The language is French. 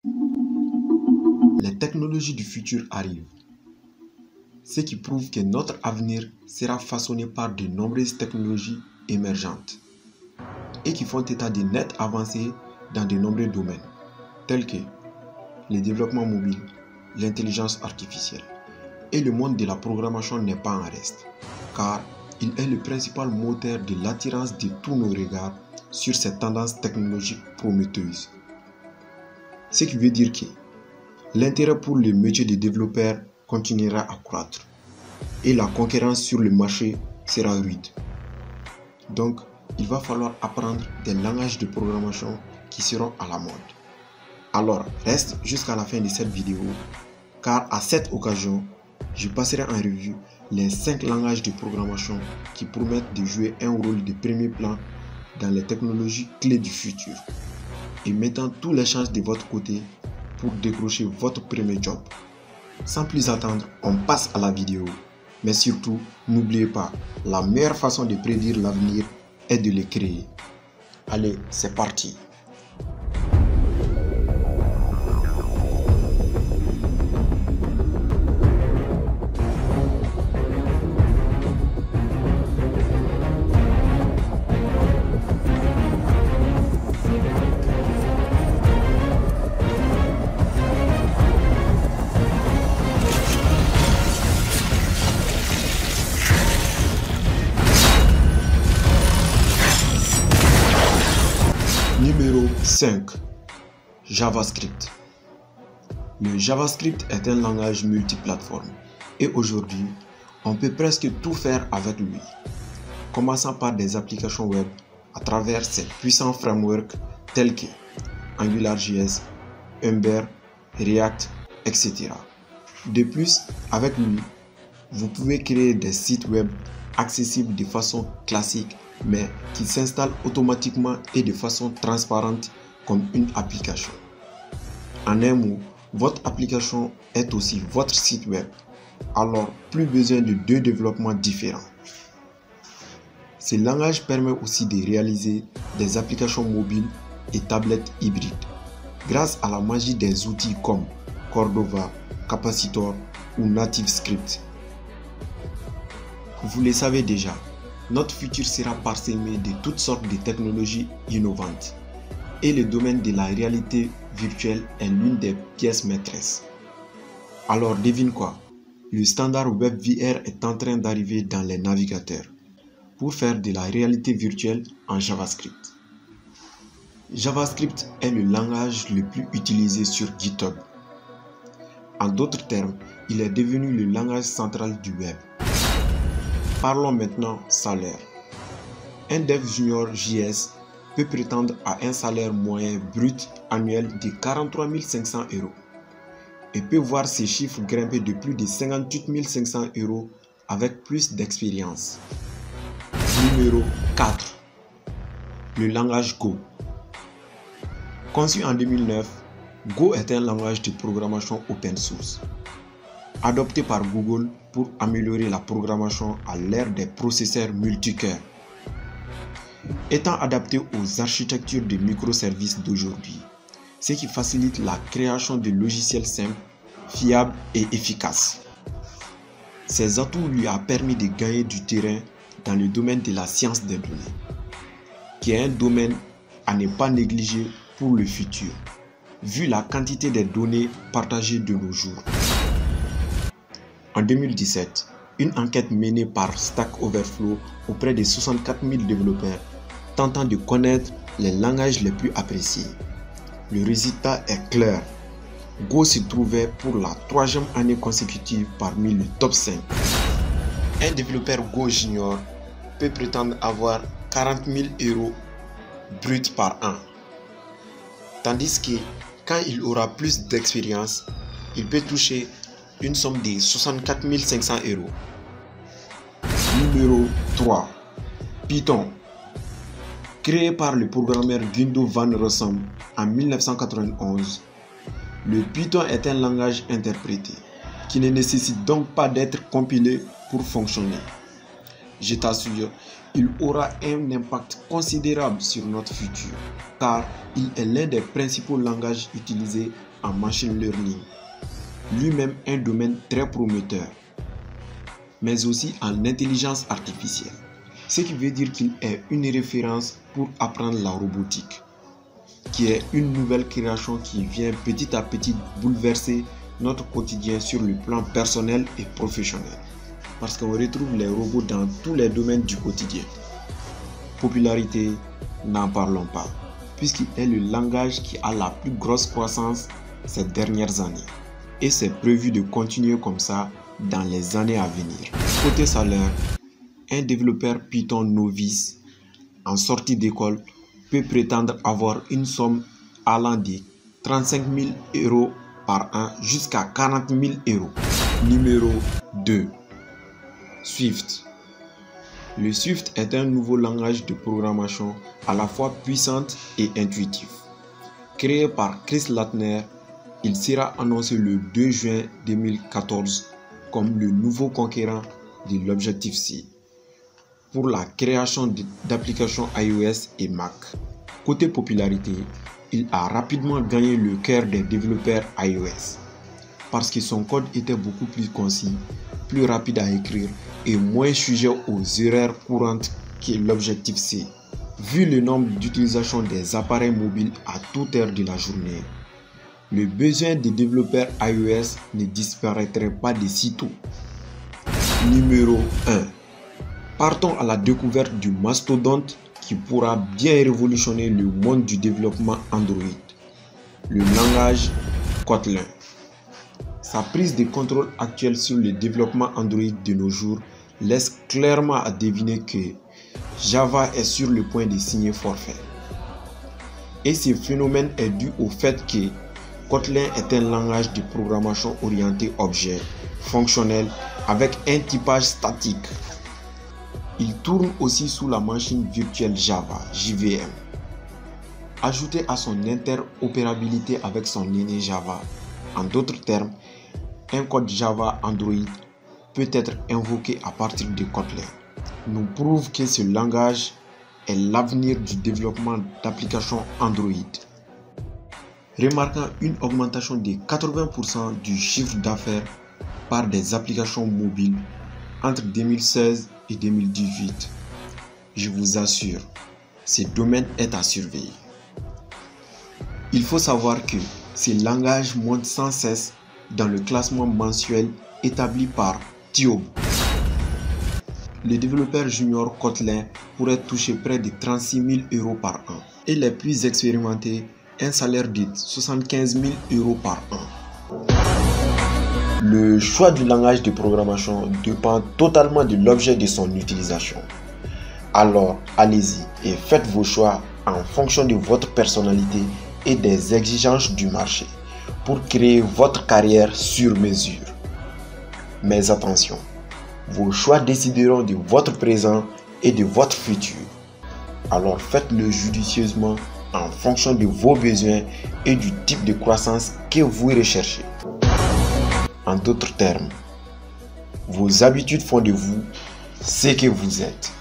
Les technologies du futur arrivent, ce qui prouve que notre avenir sera façonné par de nombreuses technologies émergentes et qui font état de nettes avancées dans de nombreux domaines, tels que le développement mobile, l'intelligence artificielle. Et le monde de la programmation n'est pas en reste, car il est le principal moteur de l'attirance de tous nos regards sur ces tendances technologiques prometteuses. Ce qui veut dire que l'intérêt pour le métier de développeur continuera à croître et la concurrence sur le marché sera rude. Donc, il va falloir apprendre des langages de programmation qui seront à la mode. Alors, reste jusqu'à la fin de cette vidéo, car à cette occasion, je passerai en revue les 5 langages de programmation qui promettent de jouer un rôle de premier plan dans les technologies clés du futur et mettant toutes les chances de votre côté pour décrocher votre premier job. Sans plus attendre, on passe à la vidéo. Mais surtout, n'oubliez pas, la meilleure façon de prédire l'avenir est de le créer. Allez, c'est parti! Numéro 5. JavaScript. Le JavaScript est un langage multiplateforme et aujourd'hui, on peut presque tout faire avec lui, commençant par des applications web à travers ses puissants frameworks tels que AngularJS, Ember, React, etc. De plus, avec lui, vous pouvez créer des sites web accessibles de façon classique mais qui s'installe automatiquement et de façon transparente comme une application. En un mot, votre application est aussi votre site web, alors plus besoin de 2 développements différents. Ce langage permet aussi de réaliser des applications mobiles et tablettes hybrides, grâce à la magie des outils comme Cordova, Capacitor ou NativeScript. Vous le savez déjà, notre futur sera parsemé de toutes sortes de technologies innovantes et le domaine de la réalité virtuelle est l'une des pièces maîtresses. Alors devine quoi? Le standard WebVR est en train d'arriver dans les navigateurs pour faire de la réalité virtuelle en JavaScript. JavaScript est le langage le plus utilisé sur GitHub. En d'autres termes, il est devenu le langage central du web. Parlons maintenant salaire. Un dev junior JS peut prétendre à un salaire moyen brut annuel de 43 500 € et peut voir ses chiffres grimper de plus de 58 500 € avec plus d'expérience. Numéro 4. Le langage Go. Conçu en 2009, Go est un langage de programmation open source, adopté par Google pour améliorer la programmation à l'ère des processeurs multicœurs. Étant adapté aux architectures de microservices d'aujourd'hui, ce qui facilite la création de logiciels simples, fiables et efficaces. Ces atouts lui ont permis de gagner du terrain dans le domaine de la science des données, qui est un domaine à ne pas négliger pour le futur, vu la quantité des données partagées de nos jours. En 2017, une enquête menée par Stack Overflow auprès de 64 000 développeurs tentant de connaître les langages les plus appréciés. Le résultat est clair. Go se trouvait pour la 3e année consécutive parmi le top 5. Un développeur Go junior peut prétendre avoir 40 000 € bruts par an. Tandis que quand il aura plus d'expérience, il peut toucher une somme de 64 500 €. Numéro 3. Python. Créé par le programmeur Guido van Rossum en 1991, le Python est un langage interprété qui ne nécessite donc pas d'être compilé pour fonctionner. Je t'assure, il aura un impact considérable sur notre futur, car il est l'un des principaux langages utilisés en machine learning, lui-même un domaine très prometteur, mais aussi en intelligence artificielle, ce qui veut dire qu'il est une référence pour apprendre la robotique, qui est une nouvelle création qui vient petit à petit bouleverser notre quotidien sur le plan personnel et professionnel, parce qu'on retrouve les robots dans tous les domaines du quotidien. Popularité, n'en parlons pas, puisqu'il est le langage qui a la plus grosse croissance ces dernières années. Et c'est prévu de continuer comme ça dans les années à venir. Côté salaire, un développeur Python novice en sortie d'école peut prétendre avoir une somme allant de 35 000 € par an jusqu'à 40 000 €. Numéro 2. Swift. Le Swift est un nouveau langage de programmation à la fois puissant et intuitif. Créé par Chris Lattner, il sera annoncé le 2 juin 2014 comme le nouveau conquérant de l'Objective-C pour la création d'applications iOS et Mac. Côté popularité, il a rapidement gagné le cœur des développeurs iOS parce que son code était beaucoup plus concis, plus rapide à écrire et moins sujet aux erreurs courantes que l'Objective-C. Vu le nombre d'utilisations des appareils mobiles à toute heure de la journée, le besoin des développeurs iOS ne disparaîtrait pas de sitôt. Numéro 1. Partons à la découverte du mastodonte qui pourra bien révolutionner le monde du développement Android. Le langage Kotlin. Sa prise de contrôle actuelle sur le développement Android de nos jours laisse clairement à deviner que Java est sur le point de signer forfait. Et ce phénomène est dû au fait que Kotlin est un langage de programmation orienté objet, fonctionnel, avec un typage statique. Il tourne aussi sous la machine virtuelle Java, JVM. Ajouté à son interopérabilité avec son aîné Java, en d'autres termes, un code Java Android peut être invoqué à partir de Kotlin, nous prouve que ce langage est l'avenir du développement d'applications Android. Remarquant une augmentation de 80% du chiffre d'affaires par des applications mobiles entre 2016 et 2018. Je vous assure, ce domaine est à surveiller. Il faut savoir que ces langages montent sans cesse dans le classement mensuel établi par TIOB. Les développeurs juniors Kotlin pourraient toucher près de 36 000 € par an et les plus expérimentés un salaire de 75 000 € par an. Le choix du langage de programmation dépend totalement de l'objet de son utilisation. Alors, allez-y et faites vos choix en fonction de votre personnalité et des exigences du marché pour créer votre carrière sur mesure. Mais attention, vos choix décideront de votre présent et de votre futur. Alors faites-le judicieusement en fonction de vos besoins et du type de croissance que vous recherchez. En d'autres termes, vos habitudes font de vous ce que vous êtes.